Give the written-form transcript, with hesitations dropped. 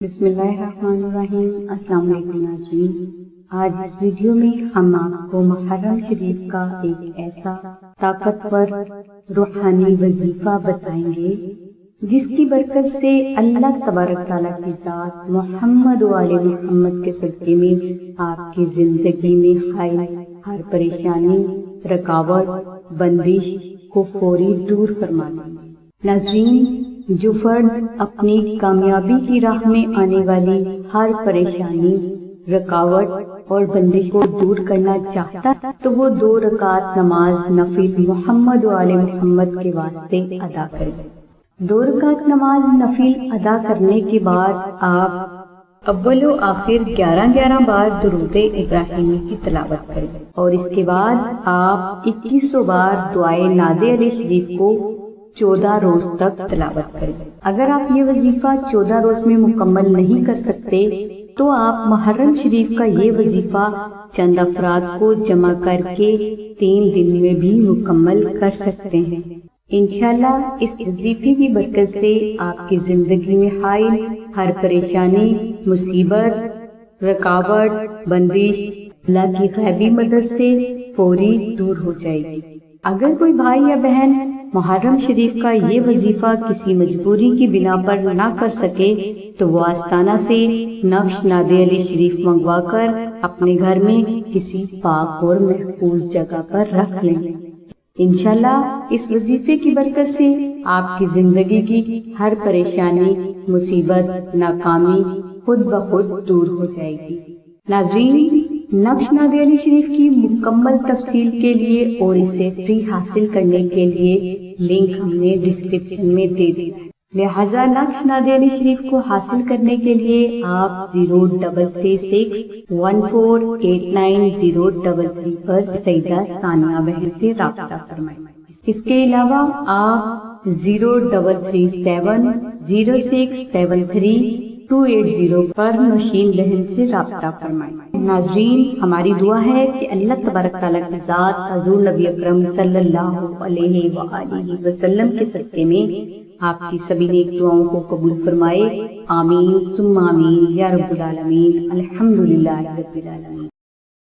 بسم اللہ الرحمن الرحیم۔ السلام علیکم ناظرین، آج اس ویڈیو میں ہم آپ کو محرم شریف کا ایک ایسا طاقتور روحانی وظیفہ بتائیں گے جس کی برکت سے اللہ تبارک تعالیٰ کی ذات محمد و آل محمد کے صدقے میں آپ کی زندگی میں حائل ہر پریشانی، رکاوٹ، بندش کو فوری دور فرما دیں گے۔ ناظرین، جو فرد اپنی کامیابی کی راہ میں آنے والی ہر پریشانی، رکاوٹ اور بندش کو دور کرنا چاہتا ہے تو وہ 2 رکعت نماز نفل محمد و آل محمد کے واسطے ادا کرے۔ 2 رکعت نماز نفل ادا کرنے کے بعد آپ اول و آخر 11 بار درود ابراہیمی کی تلاوت کریں اور اس کے بعد آپ 2100 بار دعائے ناد علی شریف کو 14 روز تک تلاوت کریں۔ اگر آپ یہ وظیفہ 14 روز میں مکمل نہیں کر سکتے تو آپ محرم شریف کا یہ وظیفہ چند افراد کو جمع کر کے 3 دن میں بھی مکمل کر سکتے ہیں۔ انشاءاللہ اس وظیفے کی برکت سے آپ کی زندگی میں حائل ہر پریشانی، مصیبت، رکاوٹ، بندش اللہ کی غیبی مدد سے فوری دور ہو جائے گی۔ اگر کوئی بھائی یا بہن محرم شریف کا یہ وظیفہ کسی مجبوری کی بنا پر نہ کر سکے تو وہ آستانہ سے نقش ناد علی شریف منگوا کر اپنے گھر میں کسی پاک اور محفوظ جگہ پر رکھ لیں۔ انشاءاللہ اس وظیفے کی برکت سے آپ کی زندگی کی ہر پریشانی، مصیبت، ناکامی خود بخود دور ہو جائے گی۔ ناظرین، نقش ناد علی شریف کی مکمل تفصیل کے لیے اور اسے فری حاصل کرنے کے لیے لنک ہم نے ڈسکرپشن میں دے دیا ہے، لہٰذا نقش ناد علی شریف کو حاصل کرنے کے لیے آپ 0336 1489 پر سیدہ ثانیہ بہن سے رابطہ فرمائیں۔ اس کے علاوہ آپ 0337 0673 280 پر نوشین بہن سے رابطہ فرمائیں۔ ناظرین، ہماری دعا ہے کہ اللہ تبارک تعالیٰ کی ذات حضور نبی اکرم صلی اللہ علیہ وآلہ وسلم کے صدقے میں آپ کی سبھی نیک دعاؤں کو قبول فرمائے۔ آمین ثم آمین یا رب العالمین۔ الحمدللہ رب العالمین۔